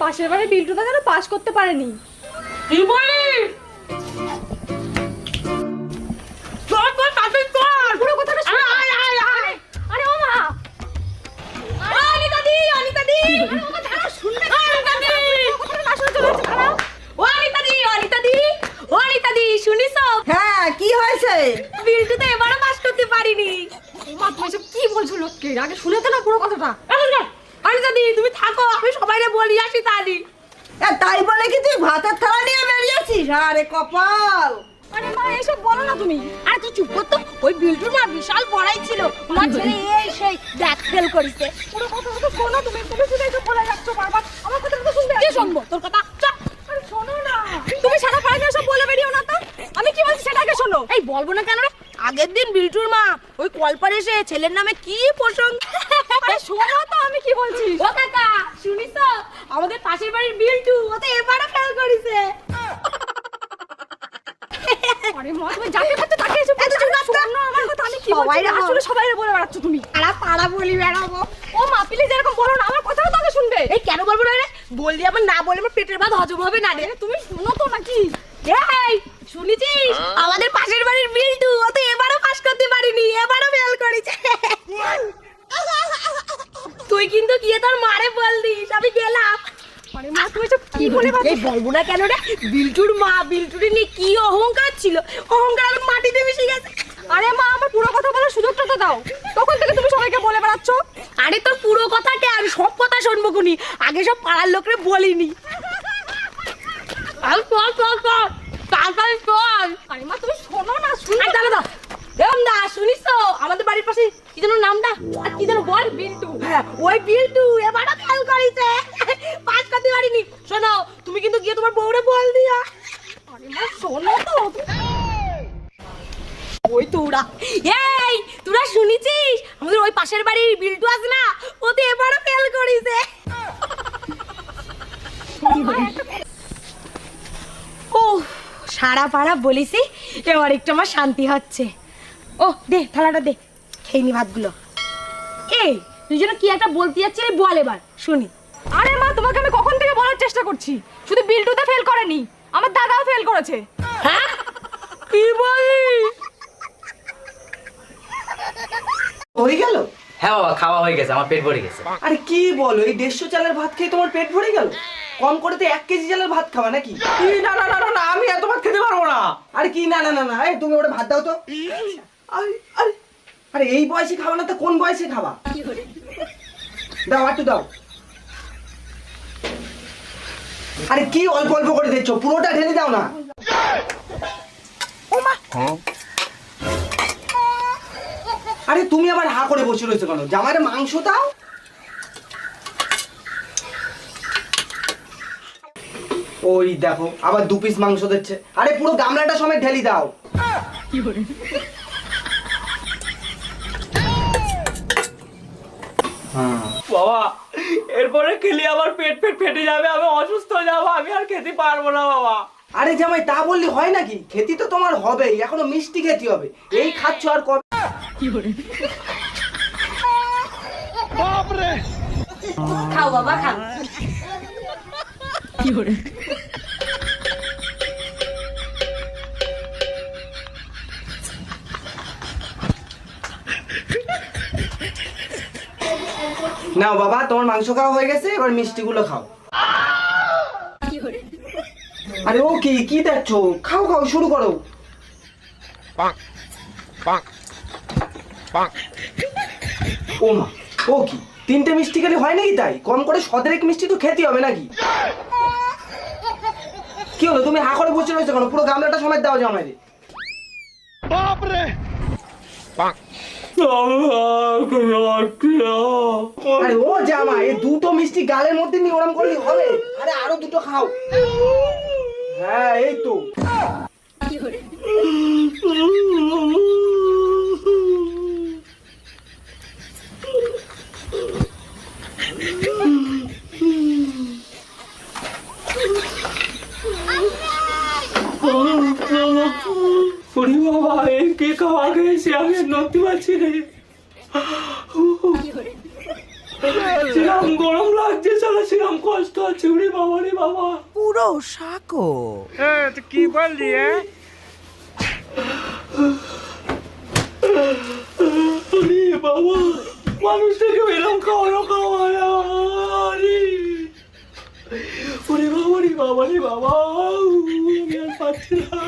পাশের বাড়ি বিল্টুটা যেন পাস করতে পারেনি। কি বলিস? চল চল তাড়াতাড়ি চল। পুরো কথাটা শুন। আরে ও মা, অনিতা দি ও দাঁড়াও, শুনবে না। অনিতা দি কথাটা না শুনে চলে যাচ্ছে, দাঁড়াও। অনিতা দি শুনিছো? হ্যাঁ, কি হয়েছে? বিল্টু তো এবারও পাস করতে পারিনি। মা তুমি এসব কি বলছো লোককে? আগে শুনেতে না পুরো কথাটা। অনিতা দি তুমি থাকো, আমি সবাইকে বলি আসি তাহলে। তাই বলে কি তুই ভাতের থালা নিয়ে বেরিয়েছিস? আরে কপাল! আরে মা এসব বলো না তুমি। আরে তুই চুপ কর তো। ওই বিল্টুর মা বিশাল পড়াই ছিল, তোমার ছেলে এই সেই ব্যাক ফেল করেছে। পুরো কথাটা তো শোনো তুমি। তুমি শুধু এসব বলে যাচ্ছ বারবার। আমার কথাটা তো শুনবে। কি শুনবো তোর কথা? চল। আরে শোনো না, তুমি সারা পাড়া নিয়ে সব বলে বেরিও না তো। আমি কি বলছি সেটা আগে শোনো। এই বলবো না কেন রে? আগের দিন বিল্টুর মা ওই কলপারে এসে ছেলের নামে কি প্রসঙ্গ। আরে শোনো তো আমি কি বলছি। ও কাকা শুনিছো? আমাদের পাশের বাড়ির বিল্টু ও তো এবারও ফেল করেছে। আরে মা তুমি যাকে পাচ্ছ তাকে এসব বলছো। শোনো আমার কথা, আমি কি বলছি আসলে সবাই বলে বেড়াচ্ছ তুমি। পাড়া বলি বেড়াবো। ও মা প্লিজ এরকম বলো না, আমার কথাটা তো আগে শুনবে। এই কেন বলবো না রে? বললি আমার না বলে আমার পেটের ভাত হজম হবে না রে। তুমি শোনো তো নাকি। এই শুনেছিস? আমাদের পাশের বাড়ির বিল্টু ও তো এবারও পাস করতে পারিনি, এবারও ফেল করেছে। তুই কিন্তু গিয়ে তোর মারে বল দিস আমি গেলাম। আরে মা তুমি এসব কি বলে এই বলবো না কেন রে? বিল্টুর মা বিল্টুর নিয়ে কি অহংকার ছিল, অহংকার আমার মাটিতে মিশে গেছে। আরে মা আমার পুরো কথা বলার সুযোগটা তো দাও। তখন থেকে তুমি সবাইকে বলে বেড়াচ্ছ। আরে তোর পুরো কথাকে আমি সব কথা শুনবো কোনি, আগে সব পাড়ার লোকরে বলিনি। আর চল চল চল তাড়াতাড়ি চল। আরে মা তুমি শোনো না, শুনো। দাদা দা এরম দা শুনিস তো? আমাদের বাড়ির পাশে কি যেন নামটা আর কি যেন বল? বিল্টু। হ্যাঁ ওই বিল্টু এবারও ফেল করেছে, পাস করতে পারিনি। শোনো তুমি কিন্তু গিয়ে তোমার বউরে বল দিয়া। আরে মা শোনো তো। ওই তোরা এই তোরা শুনেছিস? আমাদের ওই পাশের বাড়ির বিল্টু আছে না, ও তো এবারও ফেল করেছে। ও সারা পাড়া বলিসি, এবার একটু আমার শান্তি হচ্ছে। ও দে থালাটা দে, খেয়ে নি ভাতগুলো। এই তুই যেন কি একটা বলতে যাচ্ছিস, বল এবার শুনি। আরে মা তোমাকে আমি কখন থেকে বলার চেষ্টা করছি, শুধু বিল্টুতে ফেল করেনি, আমার দাদাও ফেল করেছে। হ্যাঁ কি বলিস? হয়ে গেল? হ্যাঁ বাবা, খাওয়া হয়ে গেছে, আমার পেট ভরে গেছে। আরে কি বলো, এই 150 চালের ভাত খেয়ে তোমার পেট ভরে গেল? কম করে তো 1 কেজি চালের ভাত খাওয়া নাকি? না না না না না, আমি এত ভাত খেতে পারবো না। আরে কি না না না না, এই তুমি ওটা ভাত দাও তো। আরে আরে আরে এই বয়সে খাওয়া না তো কোন বয়সে খাওয়া? দাও একটু দাও। আরে কি অল্প অল্প করে দিচ্ছ, পুরোটা ঢেলে দাও না। আরে তুমি আবার হা করে বসে রয়েছো কেন? জামাইরে মাংস দাও। ওই দেখো আবার 2 পিস মাংস দিচ্ছে। আরে পুরো গামলাটা সময় ঢেলি দাও। বাবা এরপরে খেলে আমার পেট ফেটে যাবে, আমি অসুস্থ হয়ে যাবো, আমি আর খেতে পারবো না বাবা। আরে জামাই তা বললি হয় নাকি? খেতে তো তোমার হবেই, এখনো মিষ্টি খেতে হবে। এই খাচ্ছ আর কবে? খাও বাবা খাও। নাও বাবা, তোমার মাংস খাওয়া হয়ে গেছে, এবার মিষ্টিগুলো খাও। আরে ও কি কি দেখছো? খাও খাও, শুরু করো। ও মা, ও কি 3টে মিষ্টি খেলে হয় নাকি? তাই কম করে 17 মিষ্টি তো খেতে হবে নাকি? কি হলো, তুমি হা করে বসে রয়েছো কেন? পুরো গামলাটা সময় দাও জামাইরে। আরে ও জামা, এই 2টো মিষ্টি গালের মধ্যে নিয়ে ওরম করলে হবে? আরে আরো 2টো খাও। হ্যাঁ এই তো। বাবা এই কে খাওয়া খেয়েছে, আমি নড়তে পারছি রে। সেরকম গরম লাগছে, সারা সেরকম কষ্ট আছে, ওরে বাবা রে বাবা। পুরো শাকো। কি বললি? আরে বাবা, মানুষটাকে এরকম খাওয়ানো খাওয়ায়, ওরে বাবা রে বাবা রে বাবা, আমি আর পাচ্ছি না।